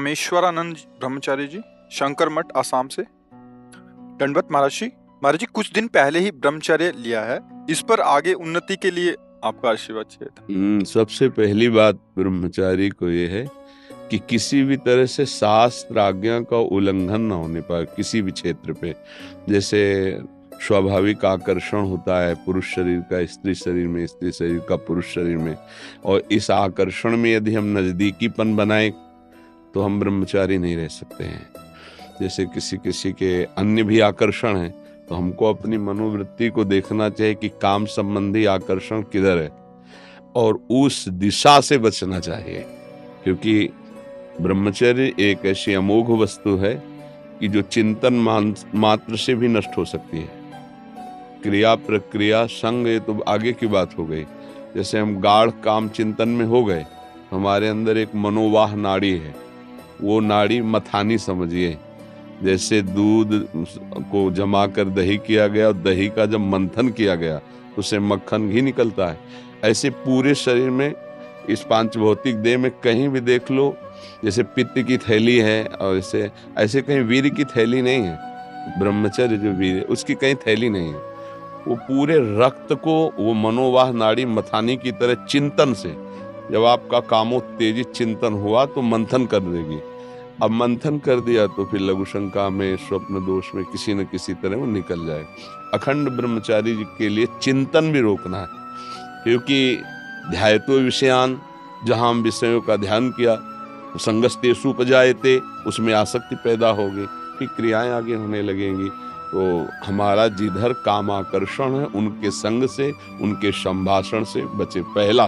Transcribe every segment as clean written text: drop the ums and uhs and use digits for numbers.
रामेश्वरानंद ब्रह्मचारी जी, शंकर मठ, आसाम से। दंडवत महाराज जी। महाराज जी, कुछ दिन पहले ही ब्रह्मचर्य लिया है, इस पर आगे उन्नति के लिए आपका आशीर्वाद चाहिए था। सबसे पहली बात ब्रह्मचारी को ये है कि किसी भी तरह से शास्त्र आज्ञा का उल्लंघन ना होने पाए किसी भी क्षेत्र पे। जैसे स्वाभाविक आकर्षण होता है पुरुष शरीर का स्त्री शरीर में, स्त्री शरीर का पुरुष शरीर में, और इस आकर्षण में यदि हम नजदीकीपन बनाए तो हम ब्रह्मचारी नहीं रह सकते हैं। जैसे किसी किसी के अन्य भी आकर्षण है, तो हमको अपनी मनोवृत्ति को देखना चाहिए कि काम संबंधी आकर्षण किधर है और उस दिशा से बचना चाहिए, क्योंकि ब्रह्मचर्य एक ऐसी अमोघ वस्तु है कि जो चिंतन मात्र से भी नष्ट हो सकती है। क्रिया प्रक्रिया संग ये तो आगे की बात हो गई। जैसे हम गाढ़ काम चिंतन में हो गए, हमारे अंदर एक मनोवाह नाड़ी है, वो नाड़ी मथानी समझिए। जैसे दूध को जमा कर दही किया गया और दही का जब मंथन किया गया उससे मक्खन घी निकलता है, ऐसे पूरे शरीर में इस पांच भौतिक देह में कहीं भी देख लो, जैसे पित्त की थैली है और ऐसे कहीं वीर की थैली नहीं है। ब्रह्मचर्य जो वीर है उसकी कहीं थैली नहीं है। वो पूरे रक्त को वो मनोवाह नाड़ी मथानी की तरह चिंतन से, जब आपका कामोत्तेजित चिंतन हुआ तो मंथन कर देगी। अब मंथन कर दिया तो फिर लघु शंका में, स्वप्न दोष में किसी न किसी तरह वो निकल जाए। अखंड ब्रह्मचारी जी के लिए चिंतन भी रोकना है, क्योंकि ध्यायतो विषयान, जहां हम विषयों का ध्यान किया, संगस्तेषु उपजायते, उसमें आसक्ति पैदा होगी, फिर क्रियाएं आगे होने लगेंगी। तो हमारा जिधर काम आकर्षण है उनके संग से, उनके संभाषण से बचे।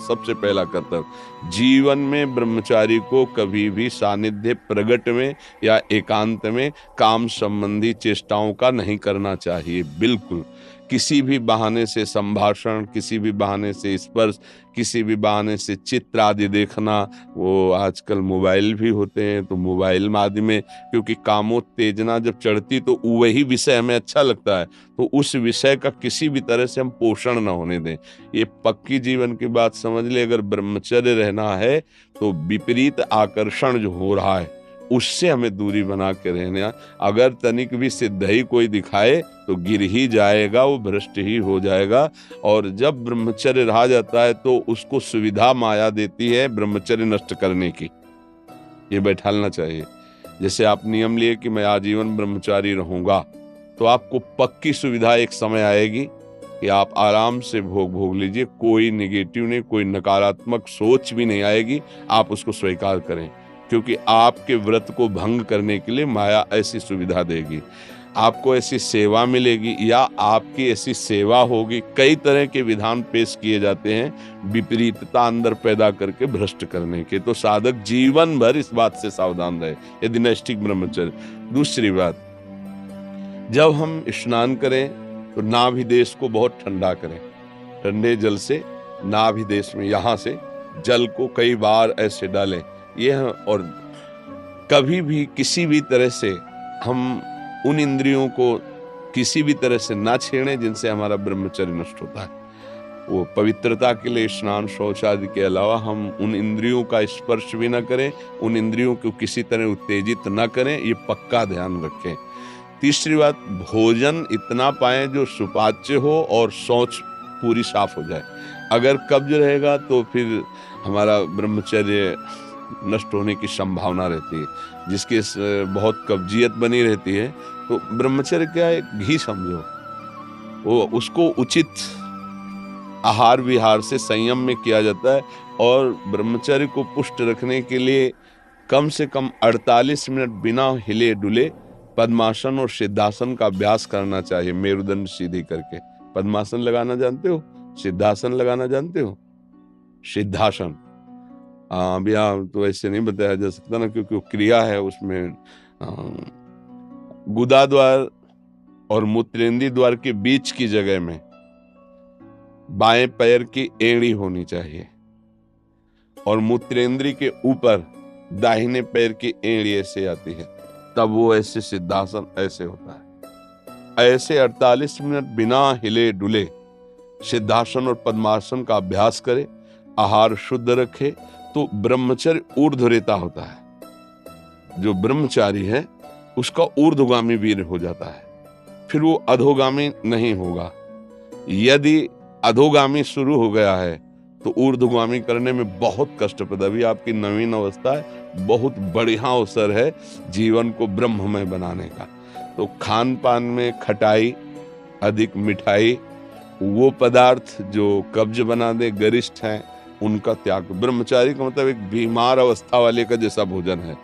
सबसे पहला कर्तव्य जीवन में ब्रह्मचारी को कभी भी सानिध्य प्रगट में या एकांत में काम संबंधी चेष्टाओं का नहीं करना चाहिए। बिल्कुल किसी भी बहाने से संभाषण, किसी भी बहाने से स्पर्श, किसी भी बहाने से चित्र आदि देखना, वो आजकल मोबाइल भी होते हैं तो मोबाइल आदि में, क्योंकि कामोत्तेजना जब चढ़ती तो वही विषय हमें अच्छा लगता है, तो उस विषय का किसी भी तरह से हम पोषण न होने दें। ये पक्की जीवन की बात समझ ले। अगर ब्रह्मचर्य रहना है तो विपरीत आकर्षण जो हो रहा है उससे हमें दूरी बना के रहना। अगर तनिक भी सिद्ध ही कोई दिखाए तो गिर ही जाएगा, वो भ्रष्ट ही हो जाएगा। और जब ब्रह्मचर्य रहा जाता है तो उसको सुविधा माया देती है ब्रह्मचर्य नष्ट करने की, ये बैठालना चाहिए। जैसे आप नियम लिए कि मैं आजीवन ब्रह्मचारी रहूंगा, तो आपको पक्की सुविधा एक समय आएगी कि आप आराम से भोग लीजिए, कोई निगेटिव नहीं, कोई नकारात्मक सोच भी नहीं आएगी। आप उसको स्वीकार करें, क्योंकि आपके व्रत को भंग करने के लिए माया ऐसी सुविधा देगी। आपको ऐसी सेवा मिलेगी या आपकी ऐसी सेवा होगी, कई तरह के विधान पेश किए जाते हैं विपरीतता अंदर पैदा करके भ्रष्ट करने के। तो साधक जीवन भर इस बात से सावधान रहे यदि नैष्ठिक ब्रह्मचर्य। दूसरी बात, जब हम स्नान करें तो नाभिदेश को बहुत ठंडा करें, ठंडे जल से नाभिदेश में यहाँ से जल को कई बार ऐसे डालें। ये और कभी भी किसी भी तरह से हम उन इंद्रियों को किसी भी तरह से ना छेड़ें जिनसे हमारा ब्रह्मचर्य नष्ट होता है। वो पवित्रता के लिए स्नान शौच आदि के अलावा हम उन इंद्रियों का स्पर्श भी ना करें, उन इंद्रियों को किसी तरह उत्तेजित ना करें, ये पक्का ध्यान रखें। तीसरी बात, भोजन इतना पाएं जो सुपाच्य हो और शौच पूरी साफ हो जाए। अगर कब्ज रहेगा तो फिर हमारा ब्रह्मचर्य नष्ट होने की संभावना रहती है। जिसके बहुत कब्जियत बनी रहती है तो ब्रह्मचर्य क्या है, घी समझो, वो उसको उचित आहार विहार से संयम में किया जाता है। और ब्रह्मचर्य को पुष्ट रखने के लिए कम से कम 48 मिनट बिना हिले डुले पद्मासन और सिद्धासन का अभ्यास करना चाहिए। मेरुदंड सीधी करके पद्मासन लगाना जानते हो, सिद्धासन लगाना जानते हो? सिद्धासन अभी तो ऐसे नहीं बताया जा सकता ना, क्योंकि क्रिया है उसमें। गुदा द्वार और मूत्रेंद्रीय द्वार के बीच की जगह में बाएं पैर की एड़ी होनी चाहिए और मूत्रेंद्रीय के ऊपर दाहिने पैर की एड़ी ऐसे आती है, तब वो ऐसे सिद्धासन ऐसे होता है। ऐसे 48 मिनट बिना हिले डुले सिद्धासन और पद्मासन का अभ्यास करे, आहार शुद्ध रखे, तो ब्रह्मचर्य ऊर्ध्वरेता होता है। जो ब्रह्मचारी है उसका ऊर्ध्वगामी वीर हो जाता है, फिर वो अधोगामी नहीं होगा। यदि अधोगामी शुरू हो गया है तो ऊर्ध्वगामी करने में बहुत कष्ट पड़ता है। अभी आपकी नवीन अवस्था है, बहुत बढ़िया अवसर है जीवन को ब्रह्ममय बनाने का। तो खान पान में खटाई, अधिक मिठाई, वो पदार्थ जो कब्ज बना दे, गरिष्ठ हैं, उनका त्याग। ब्रह्मचारी का मतलब एक बीमार अवस्था वाले का जैसा भोजन है,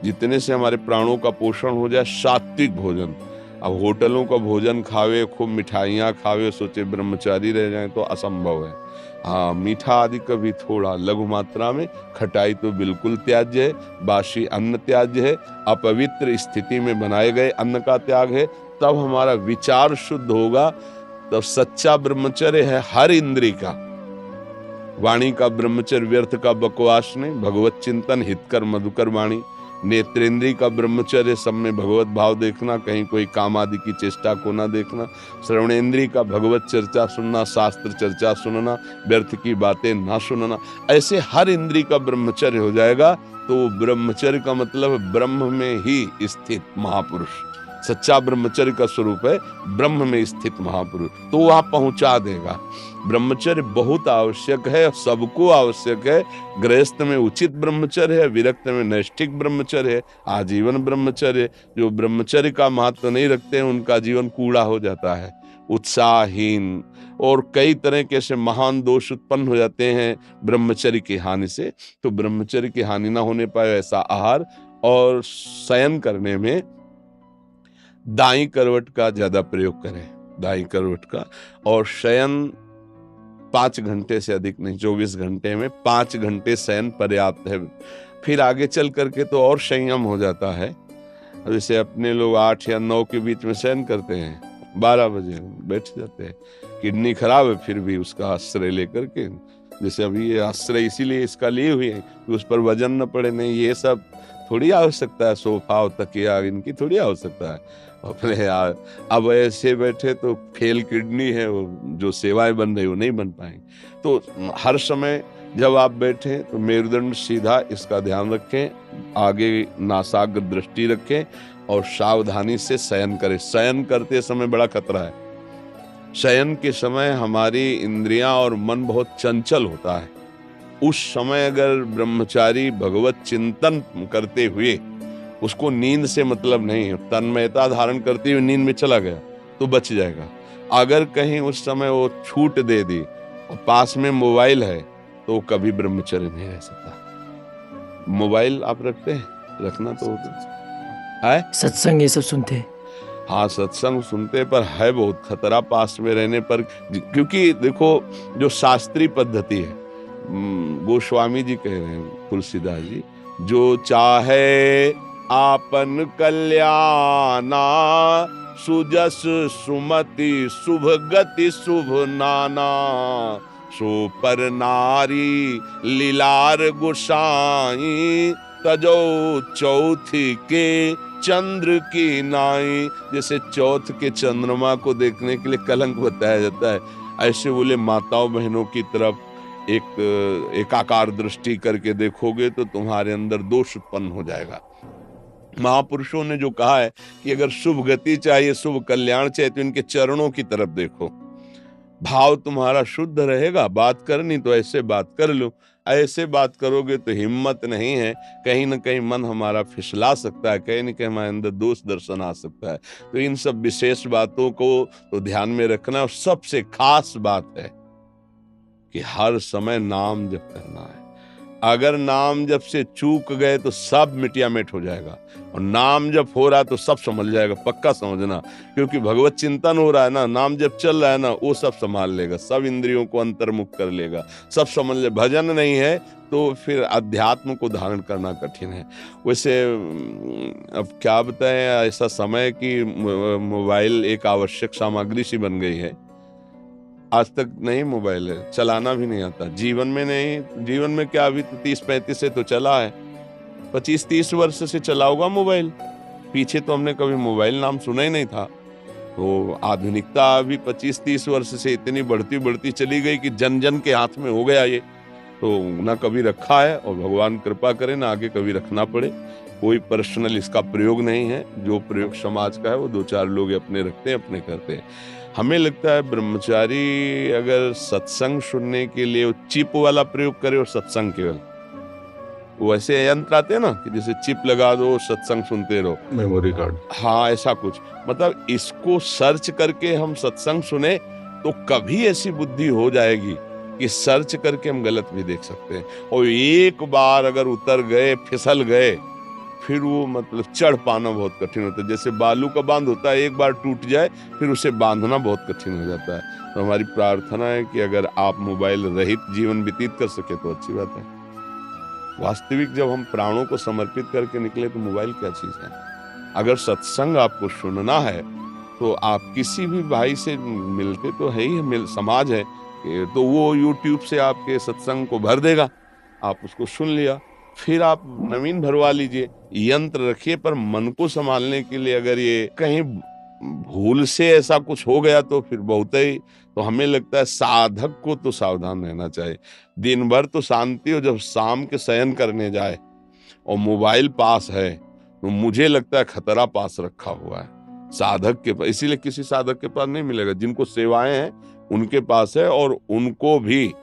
जितने से हमारे प्राणों का पोषण हो जाए, सात्विक भोजन। अब होटलों का भोजन खावे, खूब मिठाइयाँ खावे, सोचे ब्रह्मचारी रह जाए तो असंभव है। हाँ, मीठा आदि कभी थोड़ा लघु मात्रा में, खटाई तो बिल्कुल त्याज्य है, बासी अन्न त्याज्य है, अपवित्र स्थिति में बनाए गए अन्न का त्याग है। तब हमारा विचार शुद्ध होगा, तब सच्चा ब्रह्मचर्य है हर इंद्री का। वाणी का ब्रह्मचर्य व्यर्थ का बकवास नहीं, भगवत चिंतन, हितकर मधुकर वाणी। नेत्रेंद्री का ब्रह्मचर्य सब में भगवत भाव देखना, कहीं कोई काम आदि की चेष्टा को ना देखना। श्रवणेंद्री का भगवत चर्चा सुनना, शास्त्र चर्चा सुनना, व्यर्थ की बातें ना सुनना। ऐसे हर इंद्री का ब्रह्मचर्य हो जाएगा तो ब्रह्मचर्य का मतलब ब्रह्म में ही स्थित महापुरुष। सच्चा ब्रह्मचर्य का स्वरूप है ब्रह्म में स्थित महापुरुष, तो वह पहुंचा देगा। ब्रह्मचर्य बहुत आवश्यक है, सबको आवश्यक है। गृहस्थ में उचित ब्रह्मचर्य है, विरक्त में नैष्ठिक ब्रह्मचर्य है, आजीवन ब्रह्मचर्य। जो ब्रह्मचर्य का महत्व नहीं रखते हैं उनका जीवन कूड़ा हो जाता है, उत्साहहीन, और कई तरह के ऐसे महान दोष उत्पन्न हो जाते हैं ब्रह्मचर्य की हानि से। तो ब्रह्मचर्य की हानि ना होने पाए ऐसा आहार, और शयन करने में दाईं करवट का ज्यादा प्रयोग करें, दाईं करवट का। और शयन 5 घंटे से अधिक नहीं, 24 घंटे में 5 घंटे शयन पर्याप्त है। फिर आगे चल करके तो और संयम हो जाता है। जैसे अपने लोग 8 या 9 के बीच में शयन करते हैं, 12 बजे बैठ जाते हैं। किडनी खराब है फिर भी उसका आश्रय लेकर के, जैसे अभी ये आश्रय इसीलिए इसका लिए हुए हैं कि उस पर वजन न पड़े। नहीं, ये सब थोड़ी आवश्यकता है, सोफा और तकिया इनकी थोड़ी आवश्यकता है अपने यार। अब ऐसे बैठे तो फेल किडनी है, वो जो सेवाएं बन रही वो नहीं बन पाएंगी। तो हर समय जब आप बैठे तो मेरुदंड सीधा, इसका ध्यान रखें, आगे नासाग्र दृष्टि रखें और सावधानी से शयन करें। शयन करते समय बड़ा खतरा है। शयन के समय हमारी इंद्रियां और मन बहुत चंचल होता है। उस समय अगर ब्रह्मचारी भगवत चिंतन करते हुए, उसको नींद से मतलब नहीं है, तन्मयता धारण करते हुए नींद में चला गया तो बच जाएगा। अगर कहीं उस समय वो छूट दे दी और पास में मोबाइल है तो कभी ब्रह्मचर्य नहीं रह सकता। मोबाइल आप रखते हैं? रखना तो है। सत्संग ये सब सुनते हैं? हाँ, सत्संग सुनते, पर है बहुत खतरा पास में रहने पर। क्योंकि देखो, जो शास्त्रीय पद्धति है, गोस्वामी जी कह रहे हैं, तुलसीदास जी, जो चाहे आपन कल्याणा, सुजस सुमति शुभ गति शुभ नाना, सो पर नारी लीलार गोसाई, तजो चौथी के चंद्र की नाई। जैसे चौथ के चंद्रमा को देखने के लिए कलंक बताया जाता है, ऐसे बोले माताओं बहनों की तरफ एकाकार दृष्टि करके देखोगे तो तुम्हारे अंदर दोष उत्पन्न हो जाएगा। महापुरुषों ने जो कहा है कि अगर शुभ गति चाहिए, शुभ कल्याण चाहिए, तो इनके चरणों की तरफ देखो। भाव तुम्हारा शुद्ध रहेगा, बात करनी तो ऐसे बात कर लो। ऐसे बात करोगे तो हिम्मत नहीं है, कहीं ना कहीं मन हमारा फिसला सकता है, कहीं ना कहीं हमारे अंदर दोष दर्शन आ सकता है। तो इन सब विशेष बातों को तो ध्यान में रखना। और सबसे खास बात है कि हर समय नाम जप करना है। अगर नाम जप से चूक गए तो सब मिटिया मिट हो जाएगा, और नाम जप हो रहा तो सब समझ जाएगा, पक्का समझना। क्योंकि भगवत चिंतन हो रहा है ना, नाम जप चल रहा है ना, वो सब संभाल लेगा, सब इंद्रियों को अंतर्मुख कर लेगा, सब समझ ले। भजन नहीं है तो फिर अध्यात्म को धारण करना कठिन है। वैसे अब क्या बताएं, ऐसा समय कि मोबाइल एक आवश्यक सामग्री सी बन गई है। आज तक नहीं मोबाइल है, चलाना भी नहीं आता, जीवन में नहीं। जीवन में क्या, अभी तो 30-35 से तो चला है, 25-30 वर्ष से चला होगा मोबाइल। पीछे तो हमने कभी मोबाइल नाम सुना ही नहीं था। तो आधुनिकता अभी 25-30 वर्ष से इतनी बढ़ती चली गई कि जन जन के हाथ में हो गया ये। तो ना कभी रखा है और भगवान कृपा करे ना आगे कभी रखना पड़े। कोई पर्सनल इसका प्रयोग नहीं है, जो प्रयोग समाज का है वो 2-4 लोग अपने रखते हैं, अपने करते हैं। हमें लगता है ब्रह्मचारी अगर सत्संग सुनने के लिए वो चिप वाला प्रयोग करे और सत्संग केवल, वैसे यंत्र आते हैं ना कि जैसे चिप लगा दो सत्संग सुनते रहो, मेमोरी कार्ड। हाँ ऐसा कुछ, मतलब इसको सर्च करके हम सत्संग सुने तो कभी ऐसी बुद्धि हो जाएगी कि सर्च करके हम गलत भी देख सकते हैं। और एक बार अगर उतर गए, फिसल गए, फिर वो मतलब चढ़ पाना बहुत कठिन होता है। जैसे बालू का बांध होता है, एक बार टूट जाए फिर उसे बांधना बहुत कठिन हो जाता है। तो हमारी प्रार्थना है कि अगर आप मोबाइल रहित जीवन व्यतीत कर सके तो अच्छी बात है। वास्तविक जब हम प्राणों को समर्पित करके निकले तो मोबाइल क्या चीज है। अगर सत्संग आपको सुनना है तो आप किसी भी भाई से मिलते तो है ही, समाज है तो वो यूट्यूब से आपके सत्संग को भर देगा, आप उसको सुन लिया, फिर आप नवीन भरवा लीजिए, यंत्र रखिए। पर मन को संभालने के लिए अगर ये कहीं भूल से ऐसा कुछ हो गया तो फिर बहुत ही, तो हमें लगता है साधक को तो सावधान रहना चाहिए। दिन भर तो शांति हो, जब शाम के शयन करने जाए और मोबाइल पास है तो मुझे लगता है खतरा पास रखा हुआ है साधक के पास। इसीलिए किसी साधक के पास नहीं मिलेगा, जिनको सेवाएं हैं उनके पास है, और उनको भी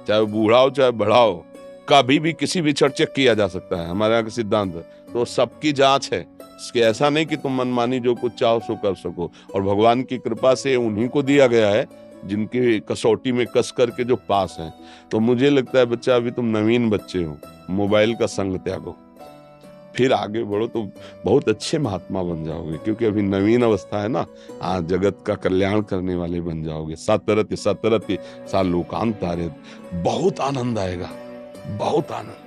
चाहे बूढ़ा हो चाहे बड़ा हो कभी भी किसी भी चेक किया जा सकता है, हमारे यहाँ का सिद्धांत है। तो सबकी जांच है, इसके ऐसा नहीं कि तुम मनमानी जो कुछ चाहो सो कर सको। और भगवान की कृपा से उन्हीं को दिया गया है जिनकी कसौटी में कस करके जो पास हैं। तो मुझे लगता है बच्चा, अभी तुम नवीन बच्चे हो, मोबाइल का संग त्यागो, फिर आगे बढ़ो तो बहुत अच्छे महात्मा बन जाओगे, क्योंकि अभी नवीन अवस्था है ना। आज जगत का कल्याण करने वाले बन जाओगे। सतरति सा लोकांत तारे, बहुत आनंद आएगा, बहुत आनंद।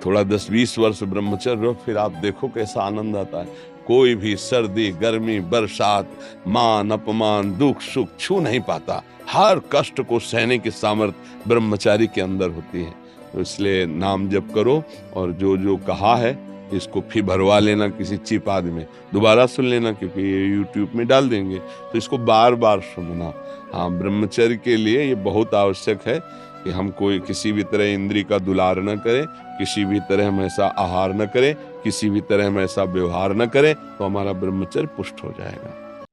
थोड़ा 10-20 वर्ष ब्रह्मचर्य रहो, फिर आप देखो कैसा आनंद आता है। कोई भी सर्दी गर्मी बरसात मान अपमान दुख सुख छू नहीं पाता। हर कष्ट को सहने की सामर्थ्य ब्रह्मचारी के अंदर होती है। तो इसलिए नाम जप करो, और जो जो कहा है इसको फिर भरवा लेना किसी चिप आदि में, दोबारा सुन लेना, क्योंकि ये यूट्यूब में डाल देंगे तो इसको बार बार सुनना। हाँ, ब्रह्मचर्य के लिए ये बहुत आवश्यक है कि हम कोई किसी भी तरह इंद्री का दुलार न करें, किसी भी तरह हम ऐसा आहार न करें, किसी भी तरह हम ऐसा व्यवहार न करें, तो हमारा ब्रह्मचर्य पुष्ट हो जाएगा।